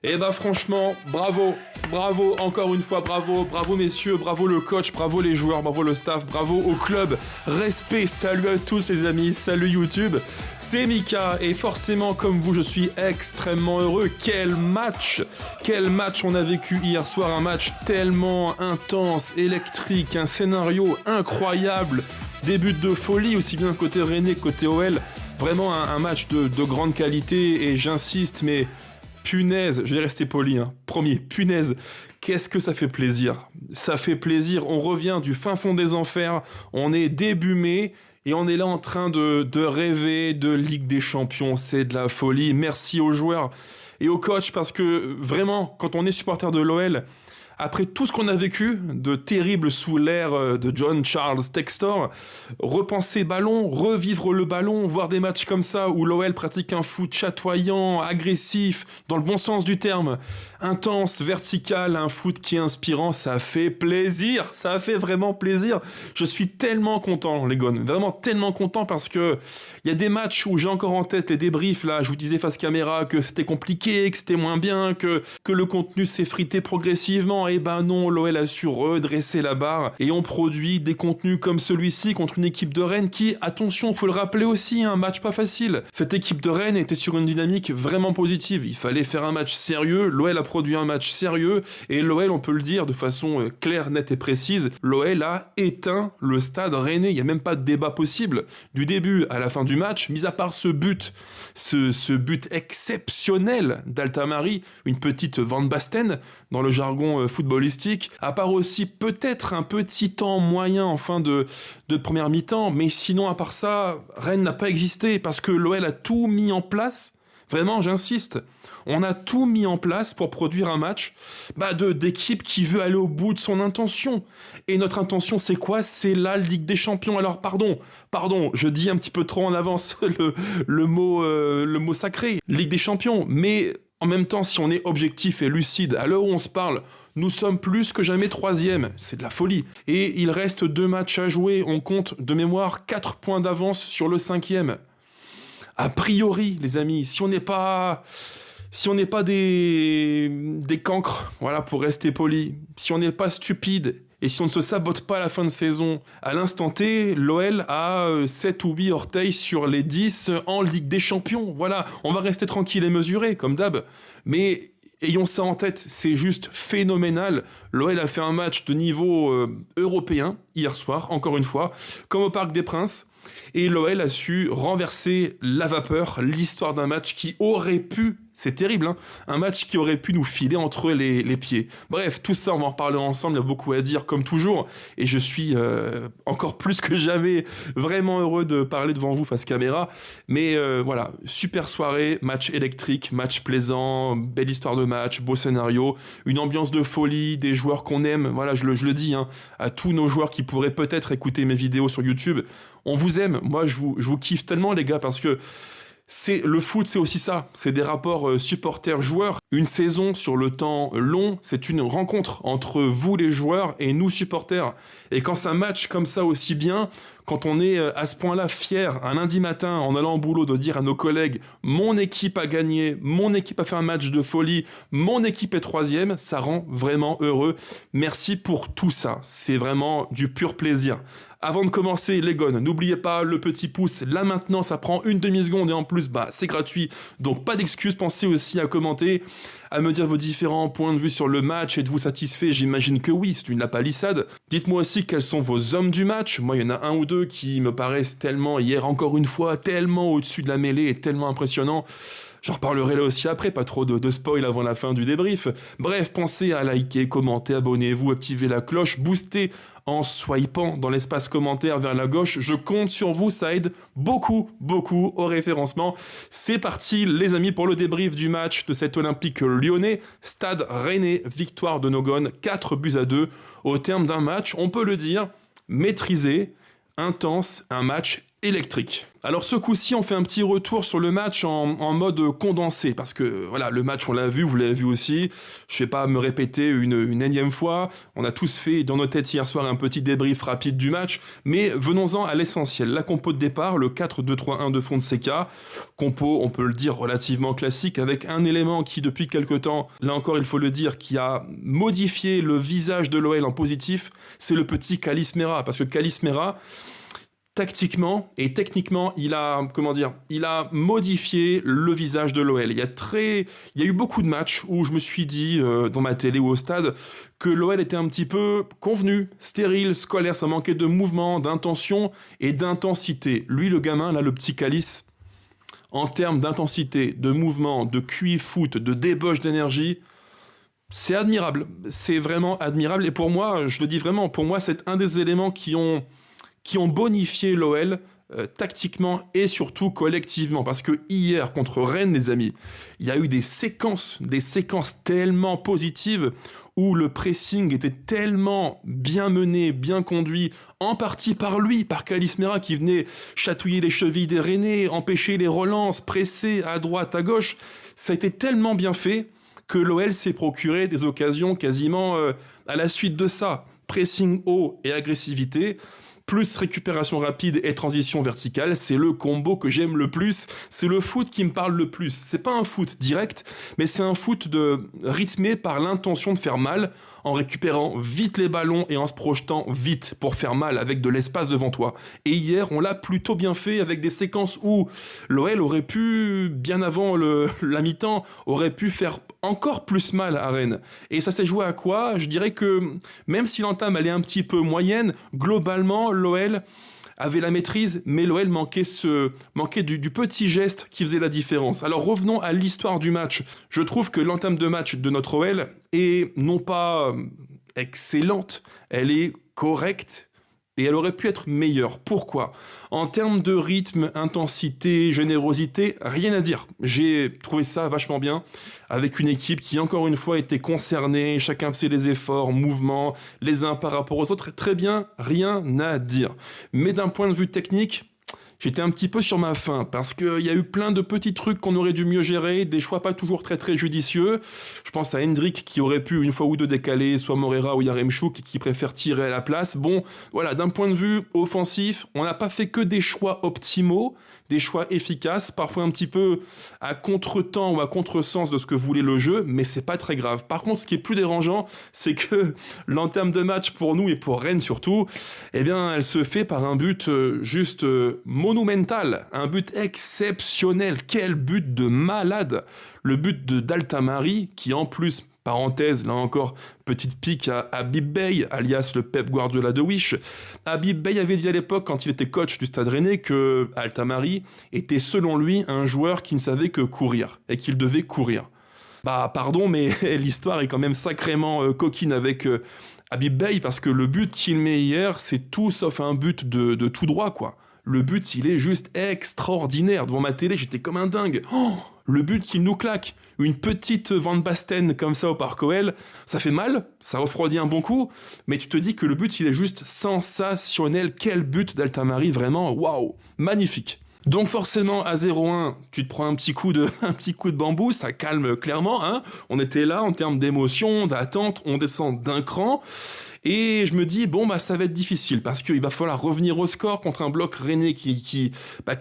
Eh bah franchement, bravo, bravo, encore une fois, bravo, bravo messieurs, bravo le coach, bravo les joueurs, bravo le staff, bravo au club, respect, salut à tous les amis, salut YouTube, c'est Mika et forcément comme vous je suis extrêmement heureux, quel match on a vécu hier soir, un match tellement intense, électrique, un scénario incroyable, des buts de folie aussi bien côté Rennais que côté OL, vraiment un match de grande qualité et j'insiste mais... Punaise, je vais rester poli, hein. Promis, punaise, qu'est-ce que ça fait plaisir. Ça fait plaisir, on revient du fin fond des enfers, on est début mai, et on est là en train de rêver de Ligue des Champions, c'est de la folie. Merci aux joueurs et aux coachs, parce que vraiment, quand on est supporter de l'OL, après tout ce qu'on a vécu de terrible sous l'ère de John Charles Textor, repenser ballon, revivre le ballon, voir des matchs comme ça où l'OL pratique un foot chatoyant, agressif, dans le bon sens du terme, intense, vertical, un foot qui est inspirant, ça fait plaisir, ça fait vraiment plaisir. Je suis tellement content les gars, vraiment tellement content parce que il y a des matchs où j'ai encore en tête les débriefs là, je vous disais face caméra que c'était compliqué, que c'était moins bien, que le contenu s'effritait progressivement. Et ben non, l'OL a su redresser la barre et on produit des contenus comme celui-ci contre une équipe de Rennes qui, attention, faut le rappeler aussi, un match pas facile. Cette équipe de Rennes était sur une dynamique vraiment positive. Il fallait faire un match sérieux. L'OL a produit un match sérieux et l'OL, on peut le dire de façon claire, nette et précise, l'OL a éteint le stade rennais. Il n'y a même pas de débat possible. Du début à la fin du match, mis à part ce but exceptionnel d'Altamari, une petite Van Basten dans le jargon footballistique, à part aussi peut-être un petit temps moyen en fin de première mi-temps, mais sinon à part ça, Rennes n'a pas existé parce que l'OL a tout mis en place. Vraiment, j'insiste, on a tout mis en place pour produire un match d'équipe qui veut aller au bout de son intention. Et notre intention, c'est quoi ? C'est la Ligue des Champions. Alors, pardon, je dis un petit peu trop en avance le mot sacré, Ligue des Champions. Mais en même temps, si on est objectif et lucide, à l'heure où on se parle, nous sommes plus que jamais 3e. C'est de la folie. Et il reste 2 matchs à jouer. On compte de mémoire 4 points d'avance sur le 5e. A priori, les amis, si on n'est pas des cancres, voilà, pour rester poli, si on n'est pas stupide et si on ne se sabote pas à la fin de saison, à l'instant T, l'OL a 7 ou 8 orteils sur les 10 en Ligue des Champions. Voilà, on va rester tranquille et mesuré, comme d'hab. Mais ayons ça en tête, c'est juste phénoménal. L'OL a fait un match de niveau européen hier soir, encore une fois, comme au Parc des Princes. Et l'OL a su renverser la vapeur, l'histoire d'un match qui aurait pu, c'est terrible, hein, un match qui aurait pu nous filer entre les pieds. Bref, tout ça, on va en reparler ensemble, il y a beaucoup à dire comme toujours, et je suis encore plus que jamais vraiment heureux de parler devant vous face caméra. Mais voilà, super soirée, match électrique, match plaisant, belle histoire de match, beau scénario, une ambiance de folie, des joueurs qu'on aime, voilà, je le dis, hein, à tous nos joueurs qui pourraient peut-être écouter mes vidéos sur YouTube. On vous aime, moi je vous kiffe tellement les gars parce que le foot c'est aussi ça, c'est des rapports supporters-joueurs. Une saison sur le temps long, c'est une rencontre entre vous les joueurs et nous supporters. Et quand ça match comme ça aussi bien, quand on est à ce point-là fier un lundi matin en allant au boulot de dire à nos collègues « mon équipe a gagné, mon équipe a fait un match de folie, mon équipe est 3e », ça rend vraiment heureux. Merci pour tout ça, c'est vraiment du pur plaisir. Avant de commencer, les gones, n'oubliez pas le petit pouce, là maintenant ça prend une demi-seconde et en plus c'est gratuit, donc pas d'excuses, pensez aussi à commenter, à me dire vos différents points de vue sur le match. Êtes-vous satisfait ? J'imagine que oui, c'est une lapalissade. Dites-moi aussi quels sont vos hommes du match. Moi, il y en a un ou deux qui me paraissent tellement, hier encore une fois, tellement au-dessus de la mêlée et tellement impressionnants. J'en reparlerai là aussi après, pas trop de spoil avant la fin du débrief. Bref, pensez à liker, commenter, abonnez-vous, activez la cloche, boostez en swipant dans l'espace commentaire vers la gauche. Je compte sur vous, ça aide beaucoup au référencement. C'est parti les amis pour le débrief du match de cet Olympique lyonnais. Stade Rennais, victoire de nos gones, 4-2 au terme d'un match, on peut le dire, maîtrisé, intense, un match électrique. Alors ce coup-ci, on fait un petit retour sur le match en mode condensé, parce que voilà, le match, on l'a vu, vous l'avez vu aussi, je vais pas me répéter une énième fois, on a tous fait dans nos têtes hier soir un petit débrief rapide du match, mais venons-en à l'essentiel. La compo de départ, le 4-2-3-1 de Fonseca, compo, on peut le dire, relativement classique, avec un élément qui depuis quelque temps, là encore il faut le dire, qui a modifié le visage de l'OL en positif, c'est le petit Kalis Mera, parce que Kalis Mera, tactiquement et techniquement, il a modifié le visage de l'OL. Il y a eu beaucoup de matchs où je me suis dit, dans ma télé ou au stade, que l'OL était un petit peu convenu, stérile, scolaire, ça manquait de mouvement, d'intention et d'intensité. Lui, le gamin, là, le petit Calice, en termes d'intensité, de mouvement, de QI foot, de débauche d'énergie, c'est admirable. C'est vraiment admirable. Et pour moi, je le dis vraiment, pour moi, c'est un des éléments qui ont bonifié l'OL tactiquement et surtout collectivement. Parce que hier, contre Rennes, les amis, il y a eu des séquences tellement positives où le pressing était tellement bien mené, bien conduit, en partie par lui, par Kalis Mera, qui venait chatouiller les chevilles des Rennais, empêcher les relances, presser à droite, à gauche. Ça a été tellement bien fait que l'OL s'est procuré des occasions quasiment à la suite de ça. Pressing haut et agressivité, plus récupération rapide et transition verticale, c'est le combo que j'aime le plus, c'est le foot qui me parle le plus. C'est pas un foot direct, mais c'est un foot rythmé par l'intention de faire mal, en récupérant vite les ballons et en se projetant vite pour faire mal avec de l'espace devant toi. Et hier, on l'a plutôt bien fait avec des séquences où l'OL aurait pu, bien avant la mi-temps, aurait pu faire encore plus mal à Rennes. Et ça s'est joué à quoi ? Je dirais que même si l'entame elle est un petit peu moyenne, globalement, l'OL avait la maîtrise, mais l'OL manquait du petit geste qui faisait la différence. Alors revenons à l'histoire du match. Je trouve que l'entame de match de notre OL est non pas excellente, elle est correcte, et elle aurait pu être meilleure. Pourquoi ? En termes de rythme, intensité, générosité, rien à dire. J'ai trouvé ça vachement bien, avec une équipe qui, encore une fois, était concernée, chacun faisait les efforts, mouvements, les uns par rapport aux autres. Très bien, rien à dire. Mais d'un point de vue technique, j'étais un petit peu sur ma faim, parce qu'il y a eu plein de petits trucs qu'on aurait dû mieux gérer, des choix pas toujours très très judicieux. Je pense à Hendrick qui aurait pu une fois ou deux décaler, soit Morera ou Yaremchuk qui préfère tirer à la place. Bon, voilà, d'un point de vue offensif, on n'a pas fait que des choix optimaux, des choix efficaces, parfois un petit peu à contre-temps ou à contre-sens de ce que voulait le jeu, mais c'est pas très grave. Par contre, ce qui est plus dérangeant, c'est que l'entame de match pour nous et pour Rennes surtout, eh bien, elle se fait par un but juste monumental, un but exceptionnel. Quel but de malade! Le but de d'Altamari, qui en plus, parenthèse, là encore, petite pique à Habib Beye, alias le Pep Guardiola de Wish. Habib Beye avait dit à l'époque, quand il était coach du Stade Rennais, que Altamari était selon lui un joueur qui ne savait que courir, et qu'il devait courir. Bah pardon, mais l'histoire est quand même sacrément coquine avec Habib Beye, parce que le but qu'il met hier, c'est tout sauf un but de tout droit, quoi. Le but, il est juste extraordinaire. Devant ma télé, j'étais comme un dingue. Oh, le but qu'il nous claque. Une petite Van Basten comme ça au Parc OL, ça fait mal, ça refroidit un bon coup, mais tu te dis que le but, il est juste sensationnel. Quel but d'Altamari, vraiment, waouh, magnifique. Donc forcément, à 0-1, tu te prends un petit coup de bambou, ça calme clairement, hein. On était là en termes d'émotion, d'attente, on descend d'un cran. Et je me dis, bon, bah, ça va être difficile parce qu'il va falloir revenir au score contre un bloc rennais qui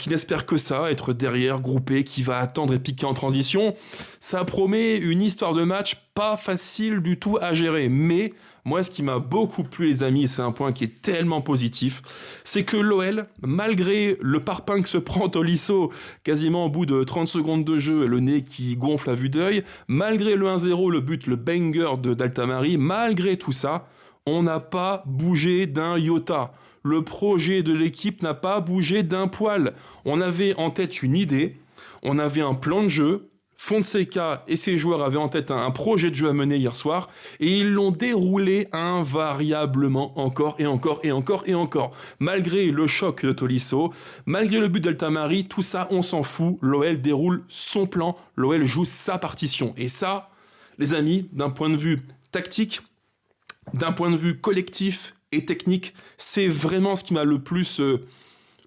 n'espère que ça, être derrière, groupé, qui va attendre et piquer en transition. Ça promet une histoire de match pas facile du tout à gérer. Mais moi, ce qui m'a beaucoup plu, les amis, et c'est un point qui est tellement positif, c'est que l'OL, malgré le parpaing que se prend Tolisso quasiment au bout de 30 secondes de jeu, le nez qui gonfle à vue d'œil, malgré le 1-0, le but, le banger d'Altamari, malgré tout ça, on n'a pas bougé d'un iota. Le projet de l'équipe n'a pas bougé d'un poil. On avait en tête une idée, on avait un plan de jeu. Fonseca et ses joueurs avaient en tête un projet de jeu à mener hier soir et ils l'ont déroulé invariablement encore et encore et encore et encore. Malgré le choc de Tolisso, malgré le but d'Altamari, tout ça on s'en fout. L'OL déroule son plan, l'OL joue sa partition. Et ça, les amis, d'un point de vue tactique, d'un point de vue collectif et technique, c'est vraiment ce qui m'a le plus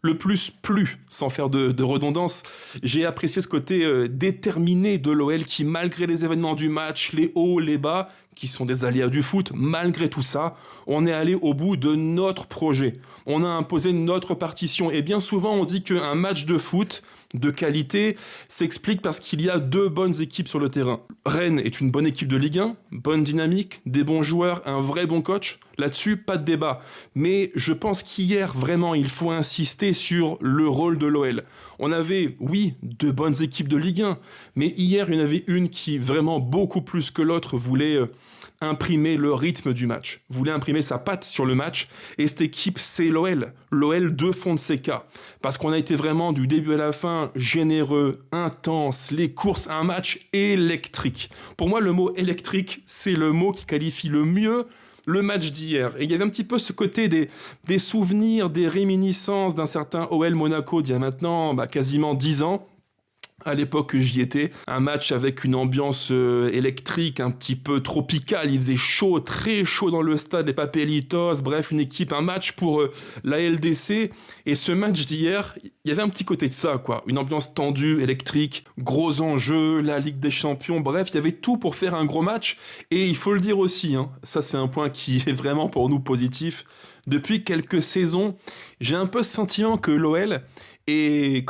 le plus plu, sans faire de redondance. J'ai apprécié ce côté déterminé de l'OL qui, malgré les événements du match, les hauts, les bas, qui sont des aléas du foot, malgré tout ça, on est allé au bout de notre projet. On a imposé notre partition. Et bien souvent, on dit qu'un match de foot de qualité s'explique parce qu'il y a 2 bonnes équipes sur le terrain. Rennes est une bonne équipe de Ligue 1, bonne dynamique, des bons joueurs, un vrai bon coach. Là-dessus, pas de débat. Mais je pense qu'hier, vraiment, il faut insister sur le rôle de l'OL. On avait, oui, 2 bonnes équipes de Ligue 1, mais hier, il y en avait une qui, vraiment, beaucoup plus que l'autre, voulait imprimer le rythme du match, voulait imprimer sa patte sur le match, et cette équipe, c'est l'OL. L'OL de Fonseca. Parce qu'on a été vraiment, du début à la fin, généreux, intense, les courses, un match électrique. Pour moi, le mot électrique, c'est le mot qui qualifie le mieux le match d'hier. Et il y avait un petit peu ce côté des souvenirs, des réminiscences d'un certain OL Monaco d'il y a maintenant quasiment 10 ans. À l'époque, j'y étais. Un match avec une ambiance électrique, un petit peu tropicale. Il faisait chaud, très chaud dans le stade, les Papelitos. Bref, une équipe, un match pour la LDC. Et ce match d'hier, il y avait un petit côté de ça, quoi. Une ambiance tendue, électrique, gros enjeux, la Ligue des Champions. Bref, il y avait tout pour faire un gros match. Et il faut le dire aussi, ça c'est un point qui est vraiment pour nous positif. Depuis quelques saisons, j'ai un peu ce sentiment que l'OL est,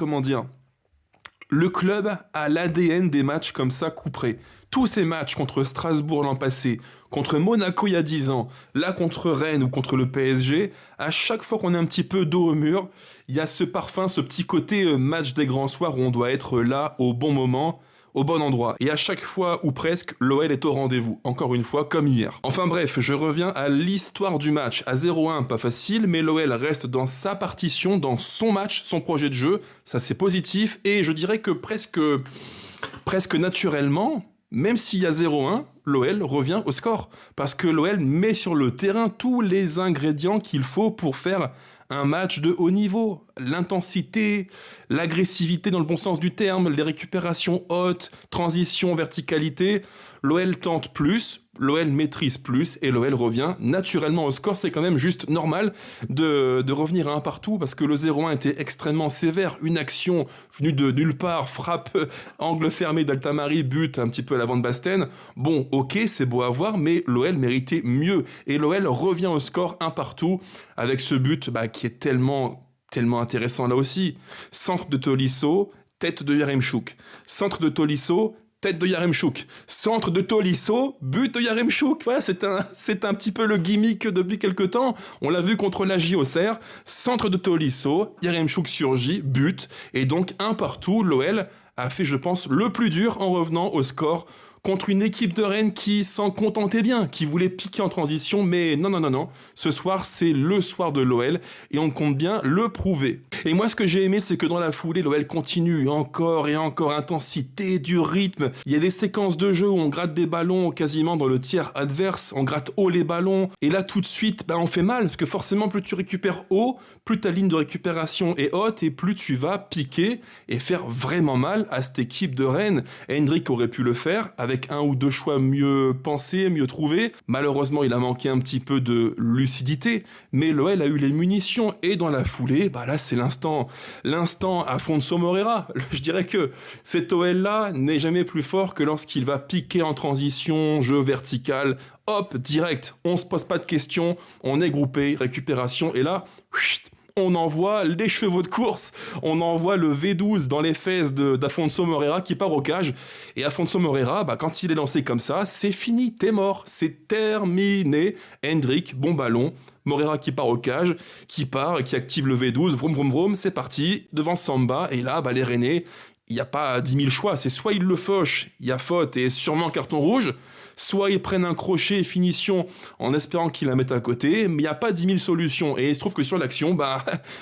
le club a l'ADN des matchs comme ça couperés. Tous ces matchs contre Strasbourg l'an passé, contre Monaco il y a 10 ans, là contre Rennes ou contre le PSG, à chaque fois qu'on est un petit peu dos au mur, il y a ce parfum, ce petit côté match des grands soirs où on doit être là au bon moment, au bon endroit. Et à chaque fois, ou presque, l'OL est au rendez-vous. Encore une fois, comme hier. Enfin bref, je reviens à l'histoire du match. À 0-1, pas facile, mais l'OL reste dans sa partition, dans son match, son projet de jeu. Ça, c'est positif. Et je dirais que presque naturellement, même s'il y a 0-1, l'OL revient au score. Parce que l'OL met sur le terrain tous les ingrédients qu'il faut pour faire un match de haut niveau. L'intensité, l'agressivité dans le bon sens du terme, les récupérations hautes, transition, verticalité. L'OL tente plus, l'OL maîtrise plus et l'OL revient naturellement au score. C'est quand même juste normal de revenir à un partout parce que le 0-1 était extrêmement sévère. Une action venue de nulle part, frappe, angle fermé d'Altamari, but un petit peu à l'avant de Basten. Bon, ok, c'est beau à voir, mais l'OL méritait mieux. Et l'OL revient au score un partout avec ce but qui est tellement intéressant là aussi. Centre de Tolisso, tête de Yaremchuk. Centre de Tolisso, tête de Yaremchuk. Centre de Tolisso, but de Yaremchuk. Voilà, c'est un petit peu le gimmick depuis quelque temps. On l'a vu contre la Auxerre. Centre de Tolisso, Yaremchuk surgit, but. Et donc, un partout, l'OL a fait, je pense, le plus dur en revenant au score contre une équipe de Rennes qui s'en contentait bien, qui voulait piquer en transition, mais non. Ce soir, c'est le soir de l'OL et on compte bien le prouver. Et moi, ce que j'ai aimé, c'est que dans la foulée, l'OL continue encore et encore, intensité, du rythme. Il y a des séquences de jeu où on gratte des ballons quasiment dans le tiers adverse, on gratte haut les ballons. Et là, tout de suite, on fait mal, parce que forcément, plus tu récupères haut, plus ta ligne de récupération est haute et plus tu vas piquer et faire vraiment mal à cette équipe de Rennes. Hendrick aurait pu le faire avec un ou deux choix mieux pensés, mieux trouvés. Malheureusement, il a manqué un petit peu de lucidité, mais l'OL a eu les munitions et dans la foulée, là, c'est l'instant Afonso Moreira. Je dirais que cet OL-là n'est jamais plus fort que lorsqu'il va piquer en transition, jeu vertical, hop, direct, on se pose pas de questions, on est groupé, récupération, et là, on envoie les chevaux de course, on envoie le V12 dans les fesses d'Afonso Moreira qui part au cage. Et Afonso Moreira, quand il est lancé comme ça, c'est fini, t'es mort, c'est terminé. Hendrick, bon ballon, Moreira qui part au cage, qui part et qui active le V12, vroom vroom vroom, c'est parti, devant Samba, et là, les Rennais, il n'y a pas 10 000 choix, c'est soit ils le fauchent, il y a faute et sûrement carton rouge, soit ils prennent un crochet et finition en espérant qu'ils la mettent à côté, mais il n'y a pas 10 000 solutions. Et il se trouve que sur l'action,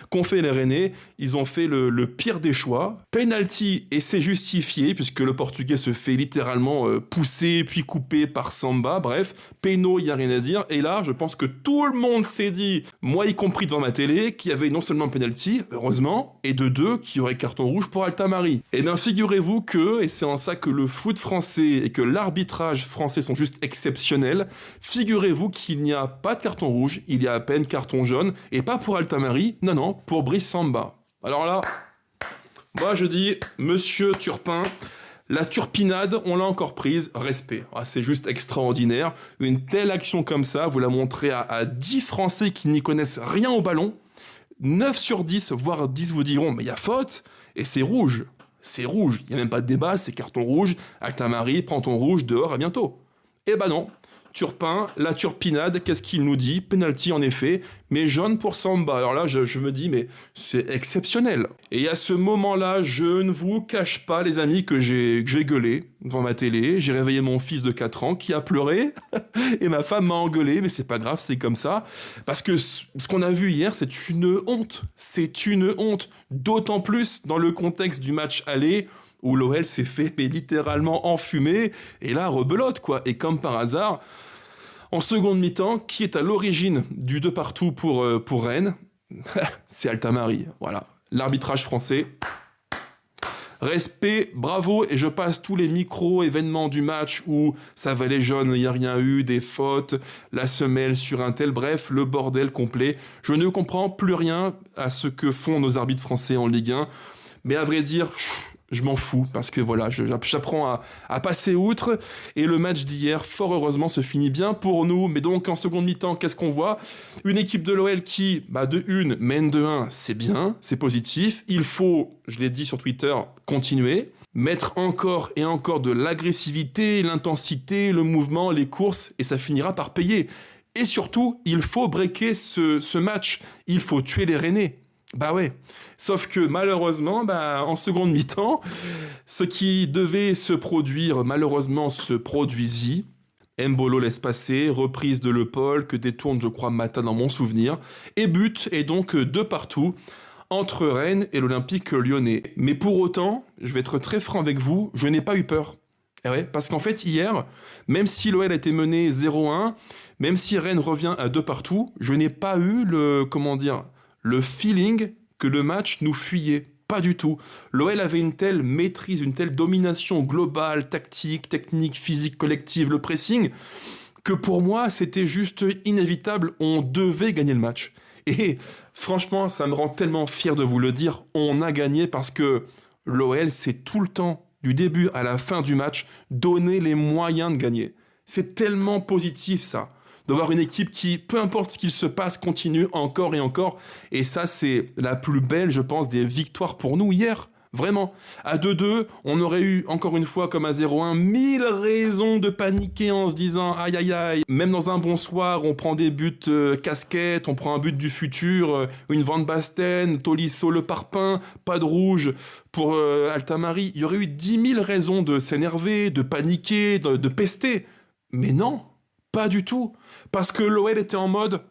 qu'ont fait les Rennais, ils ont fait le pire des choix. Penalty, et c'est justifié, puisque le Portugais se fait littéralement pousser, puis couper par Samba. Bref, péno, il n'y a rien à dire. Et là, je pense que tout le monde s'est dit, moi y compris devant ma télé, qu'il y avait non seulement penalty, heureusement, et de deux, qu'il y aurait carton rouge pour Altamari. Eh bien, figurez-vous que, et c'est en ça que le foot français et que l'arbitrage français sont juste exceptionnels, figurez-vous qu'il n'y a pas de carton rouge, il y a à peine carton jaune, et pas pour Altamari, non, pour Brice Samba. Alors là, moi je dis, monsieur Turpin, la turpinade, on l'a encore prise, respect. Ah, c'est juste extraordinaire. Une telle action comme ça, vous la montrez à 10 Français qui n'y connaissent rien au ballon. 9 sur 10, voire 10 vous diront, mais il y a faute, et c'est rouge. C'est rouge, il n'y a même pas de débat, c'est carton rouge. Altamari, prends ton rouge, dehors, à bientôt. Eh ben non. Turpin, la turpinade, qu'est-ce qu'il nous dit? Penalty en effet, mais jaune pour Samba. Alors là, je me dis, mais c'est exceptionnel. Et à ce moment-là, je ne vous cache pas, les amis, que j'ai gueulé devant ma télé. J'ai réveillé mon fils de 4 ans qui a pleuré, et ma femme m'a engueulé, mais c'est pas grave, c'est comme ça. Parce que ce qu'on a vu hier, c'est une honte. C'est une honte. D'autant plus dans le contexte du match aller, où l'OL s'est fait littéralement enfumer, et là, rebelote, quoi. Et comme par hasard, en seconde mi-temps, qui est à l'origine du 2 partout pour Rennes? C'est Altamari, voilà. L'arbitrage français. Respect, bravo, et je passe tous les micro-événements du match où ça valait jaune, il n'y a rien eu, des fautes, la semelle sur un tel, bref, le bordel complet. Je ne comprends plus rien à ce que font nos arbitres français en Ligue 1, mais à vrai dire, je m'en fous, parce que voilà, j'apprends à passer outre, et le match d'hier, fort heureusement, se finit bien pour nous. Mais donc, en seconde mi-temps, qu'est-ce qu'on voit? Une équipe de l'OL qui, de 1, mène de 1, c'est bien, c'est positif. Il faut, je l'ai dit sur Twitter, continuer, mettre encore et encore de l'agressivité, l'intensité, le mouvement, les courses, et ça finira par payer. Et surtout, il faut breaker ce match, il faut tuer les Rennais. Bah ouais, sauf que malheureusement, en seconde mi-temps, ce qui devait se produire, malheureusement, se produisit. Mbolo laisse passer, reprise de Le Paul, que détourne, je crois, Mata dans mon souvenir, et but, et donc 2 partout, entre Rennes et l'Olympique lyonnais. Mais pour autant, je vais être très franc avec vous, je n'ai pas eu peur. Eh ouais, parce qu'en fait, hier, même si l'OL a été mené 0-1, même si Rennes revient à 2 partout, je n'ai pas eu le feeling que le match nous fuyait. Pas du tout. L'OL avait une telle maîtrise, une telle domination globale, tactique, technique, physique, collective, le pressing, que pour moi, c'était juste inévitable. On devait gagner le match. Et franchement, ça me rend tellement fier de vous le dire. On a gagné parce que l'OL, c'est tout le temps, du début à la fin du match, donner les moyens de gagner. C'est tellement positif, ça. D'avoir une équipe qui, peu importe ce qu'il se passe, continue encore et encore. Et ça, c'est la plus belle, je pense, des victoires pour nous hier. Vraiment. À 2-2, on aurait eu, encore une fois, comme à 0-1, 1000 raisons de paniquer en se disant « Aïe, aïe, aïe ». Même dans un bon soir, on prend des buts casquettes, on prend un but du futur, une Van Basten, Tolisso le parpaing, pas de rouge pour Altamari. Il y aurait eu 10 000 raisons de s'énerver, de paniquer, de pester. Mais non, pas du tout. Parce que l'OL était en mode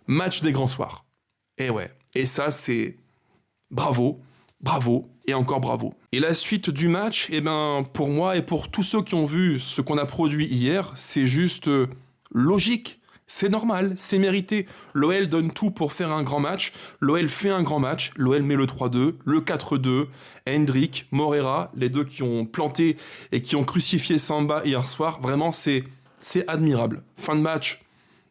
match des grands soirs. Et ouais. Et ça, c'est bravo, bravo et encore bravo. Et la suite du match, pour moi et pour tous ceux qui ont vu ce qu'on a produit hier, c'est juste logique. C'est normal, c'est mérité. L'OL donne tout pour faire un grand match. L'OL fait un grand match. L'OL met le 3-2, le 4-2. Hendrick, Morera, les deux qui ont planté et qui ont crucifié Samba hier soir. Vraiment, c'est admirable. Fin de match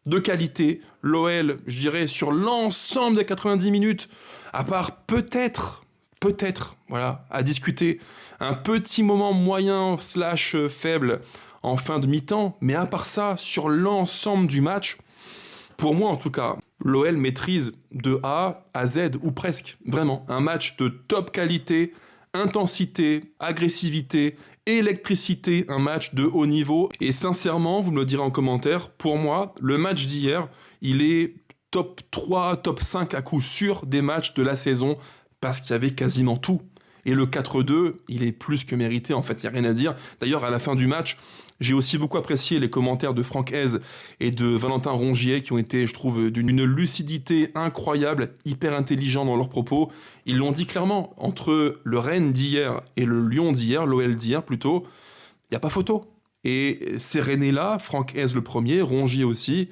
de qualité. L'OL, je dirais, sur l'ensemble des 90 minutes, à part peut-être, voilà, à discuter, un petit moment moyen / faible en fin de mi-temps, mais à part ça, sur l'ensemble du match, pour moi en tout cas, l'OL maîtrise de A à Z, ou presque, vraiment, un match de top qualité, intensité, agressivité, électricité, un match de haut niveau. Et sincèrement, vous me le direz en commentaire, pour moi, le match d'hier, il est top 3, top 5 à coup sûr des matchs de la saison, parce qu'il y avait quasiment tout. Et le 4-2, il est plus que mérité, en fait, il n'y a rien à dire. D'ailleurs, à la fin du match, j'ai aussi beaucoup apprécié les commentaires de Franck Hez et de Valentin Rongier qui ont été, je trouve, d'une lucidité incroyable, hyper intelligents dans leurs propos. Ils l'ont dit clairement, entre le Rennes d'hier et le Lyon d'hier, l'OL d'hier plutôt, il n'y a pas photo. Et ces Rennais-là, Franck Hez le premier, Rongier aussi,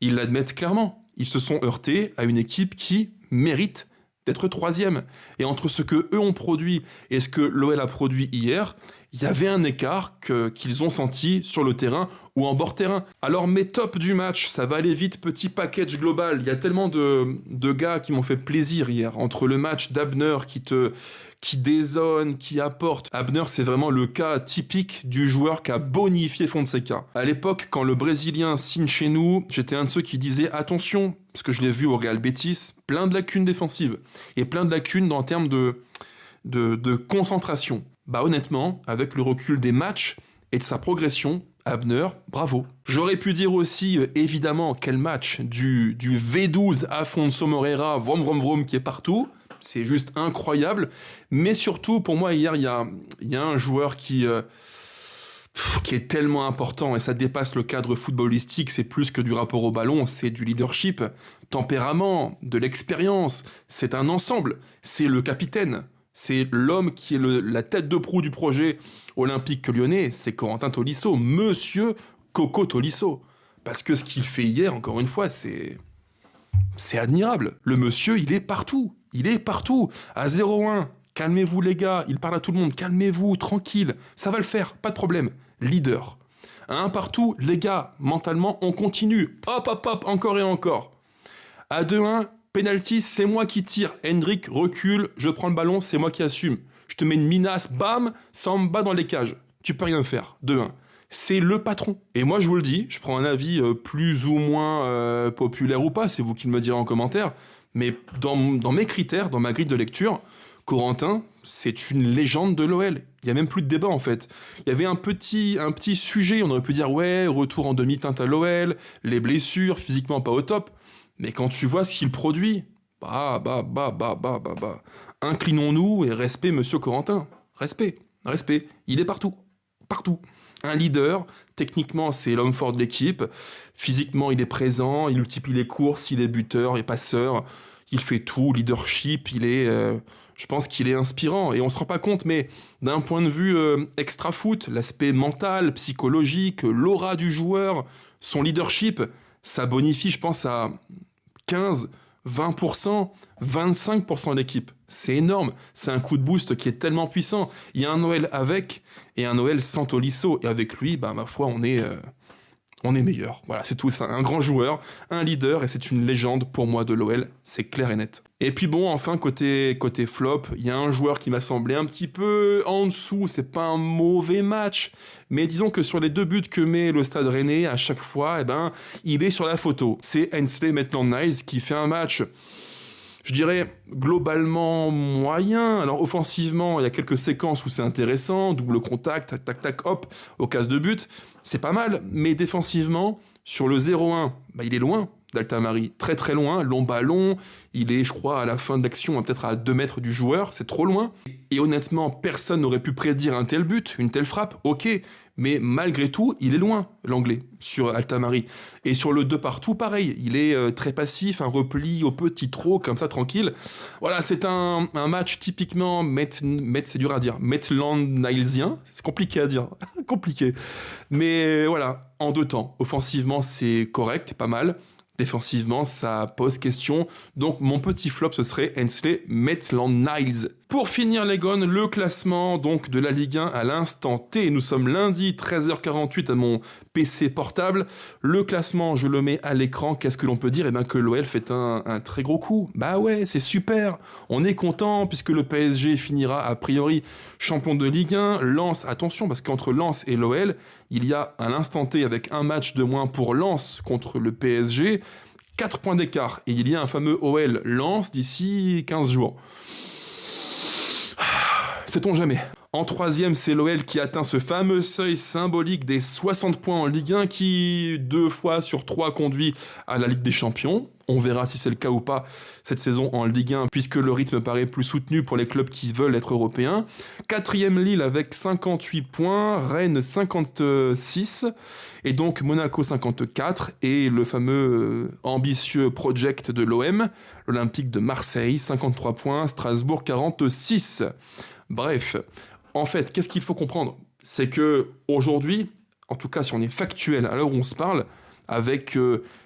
ils l'admettent clairement. Ils se sont heurtés à une équipe qui mérite d'être troisième. Et entre ce que eux ont produit et ce que l'OL a produit hier, il y avait un écart qu'ils ont senti sur le terrain ou en bord terrain. Alors mes tops du match, ça va aller vite, petit package global. Il y a tellement de gars qui m'ont fait plaisir hier. Entre le match d'Abner qui dézone, qui apporte. Abner, c'est vraiment le cas typique du joueur qui a bonifié Fonseca. À l'époque, quand le Brésilien signe chez nous, j'étais un de ceux qui disait attention, parce que je l'ai vu au Real Betis, plein de lacunes défensives et plein de lacunes en termes de concentration. Bah honnêtement, avec le recul des matchs et de sa progression, Abner, bravo. J'aurais pu dire aussi, évidemment, quel match du V12 Afonso Moreira, vroom vroom vroom, qui est partout. C'est juste incroyable. Mais surtout, pour moi, hier, il y a un joueur qui est tellement important, et ça dépasse le cadre footballistique, c'est plus que du rapport au ballon, c'est du leadership, tempérament, de l'expérience, c'est un ensemble, c'est le capitaine. C'est l'homme qui est la tête de proue du projet olympique lyonnais, c'est Corentin Tolisso, monsieur Coco Tolisso. Parce que ce qu'il fait hier, encore une fois, c'est admirable. Le monsieur, il est partout. Il est partout. À 0-1, calmez-vous les gars, il parle à tout le monde, calmez-vous, tranquille, ça va le faire, pas de problème. Leader. À 1 partout, les gars, mentalement, on continue. Hop, hop, hop, encore et encore. À 2-1, penalty, c'est moi qui tire. Hendrick recule, je prends le ballon, c'est moi qui assume. Je te mets une minace, bam, ça me bat dans les cages. Tu peux rien faire. 2-1. C'est le patron. Et moi, je vous le dis, je prends un avis plus ou moins populaire ou pas, c'est vous qui me le direz en commentaire, mais dans mes critères, dans ma grille de lecture, Corentin, c'est une légende de l'OL. Il n'y a même plus de débat, en fait. Il y avait un petit sujet, on aurait pu dire, ouais, retour en demi-teinte à l'OL, les blessures, physiquement pas au top. Mais quand tu vois ce qu'il produit, inclinons-nous et respect, monsieur Corentin. Respect. Il est partout. Partout. Un leader, techniquement, c'est l'homme fort de l'équipe. Physiquement, il est présent, il multiplie les courses, il est buteur et passeur. Il fait tout, leadership, je pense qu'il est inspirant. Et on se rend pas compte, mais d'un point de vue extra-foot, l'aspect mental, psychologique, l'aura du joueur, son leadership, ça bonifie, je pense, à 15, 20%, 25% de l'équipe. C'est énorme. C'est un coup de boost qui est tellement puissant. Il y a un Noël avec et un Noël sans Tolisso. Et avec lui, ma foi, on est meilleur. Voilà, c'est tout. C'est un grand joueur, un leader, et c'est une légende pour moi de l'OL. C'est clair et net. Et puis bon, enfin, côté flop, il y a un joueur qui m'a semblé un petit peu en dessous. C'est pas un mauvais match, mais disons que sur les 2 buts que met le Stade Rennais, à chaque fois, il est sur la photo. C'est Ainsley Maitland-Niles qui fait un match, je dirais, globalement moyen. Alors offensivement, il y a quelques séquences où c'est intéressant, double contact, tac, tac, tac, hop, au casse de but, c'est pas mal. Mais défensivement, sur le 0-1, il est loin d'Altamari, très très loin, long ballon, il est, je crois, à la fin de l'action, peut-être à 2 mètres du joueur, c'est trop loin. Et honnêtement, personne n'aurait pu prédire un tel but, une telle frappe, ok, mais malgré tout, il est loin, l'anglais, sur Altamari. Et sur le 2 partout, pareil, il est très passif, un repli au petit trot, comme ça, tranquille. Voilà, c'est un match typiquement, c'est dur à dire, Maitland-Nilesien, c'est compliqué à dire, compliqué. Mais voilà, en 2 temps, offensivement, c'est correct, pas mal. Défensivement, ça pose question. Donc, mon petit flop, ce serait Ainsley Maitland-Niles. Pour finir, les gones, le classement donc de la Ligue 1 à l'instant T. Nous sommes lundi, 13h48 à mon PC portable. Le classement, je le mets à l'écran. Qu'est-ce que l'on peut dire ? Que l'OL fait un très gros coup. Bah ouais, c'est super. On est content puisque le PSG finira a priori champion de Ligue 1. Lens, attention, parce qu'entre Lens et l'OL, il y a à l'instant T, avec un match de moins pour Lens contre le PSG, 4 points d'écart. Et il y a un fameux OL Lens d'ici 15 jours. Sait-on jamais. En 3e, c'est l'OL qui atteint ce fameux seuil symbolique des 60 points en Ligue 1 qui, 2 fois sur 3, conduit à la Ligue des Champions. On verra si c'est le cas ou pas cette saison en Ligue 1, puisque le rythme paraît plus soutenu pour les clubs qui veulent être européens. 4e, Lille avec 58 points, Rennes 56, et donc Monaco 54, et le fameux ambitieux project de l'OM, l'Olympique de Marseille, 53 points, Strasbourg 46. Bref, en fait, qu'est-ce qu'il faut comprendre ? C'est que aujourd'hui, en tout cas si on est factuel à l'heure où on se parle, avec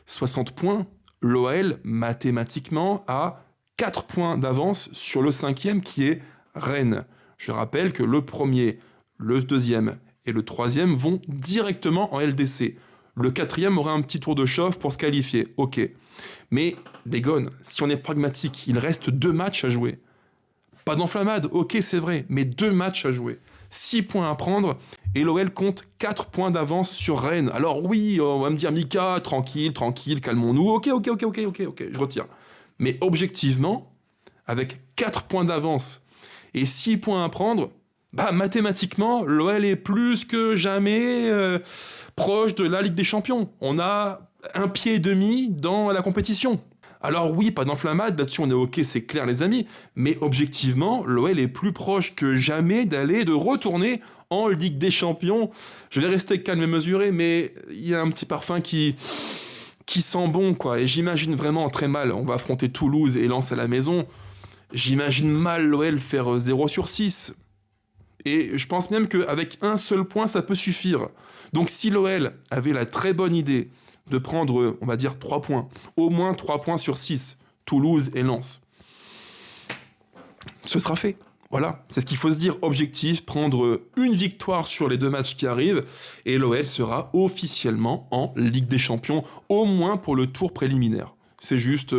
60 points, l'OL, mathématiquement, a 4 points d'avance sur le 5e qui est Rennes. Je rappelle que le premier, le deuxième et le troisième vont directement en LDC. Le quatrième aura un petit tour de chauffe pour se qualifier, ok. Mais les Gones, si on est pragmatique, il reste 2 matchs à jouer. Pas d'enflammade, ok c'est vrai, mais 2 matchs à jouer. 6 points à prendre, et l'OL compte 4 points d'avance sur Rennes. Alors oui, on va me dire, Mika, tranquille, calmons-nous, ok, je retire. Mais objectivement, avec 4 points d'avance et 6 points à prendre, mathématiquement, l'OL est plus que jamais proche de la Ligue des Champions. On a 1 pied et demi dans la compétition. Alors oui, pas d'enflammade, là-dessus on est ok, c'est clair les amis, mais objectivement, l'OL est plus proche que jamais de retourner en Ligue des Champions. Je vais rester calme et mesuré, mais il y a un petit parfum qui sent bon, quoi, et j'imagine vraiment très mal, on va affronter Toulouse et Lens à la maison, j'imagine mal l'OL faire 0 sur 6, et je pense même qu'avec un seul point, ça peut suffire. Donc si l'OL avait la très bonne idée de prendre, on va dire, 3 points. Au moins 3 points sur 6. Toulouse et Lens. Ce sera fait. Voilà, c'est ce qu'il faut se dire. Objectif, prendre une victoire sur les 2 matchs qui arrivent, et l'OL sera officiellement en Ligue des Champions, au moins pour le tour préliminaire. C'est juste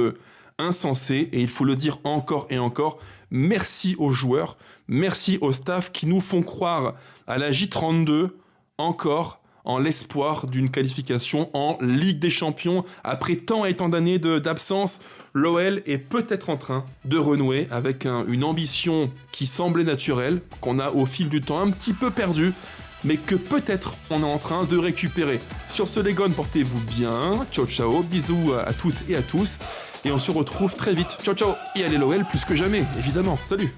insensé, et il faut le dire encore et encore. Merci aux joueurs, merci au staff qui nous font croire à la J32, encore, en l'espoir d'une qualification en Ligue des Champions. Après tant et tant d'années d'absence, l'OL est peut-être en train de renouer avec une ambition qui semblait naturelle, qu'on a au fil du temps un petit peu perdue, mais que peut-être on est en train de récupérer. Sur ce les Gones, portez-vous bien, ciao, bisous à toutes et à tous, et on se retrouve très vite. Ciao, et allez l'OL plus que jamais, évidemment, salut.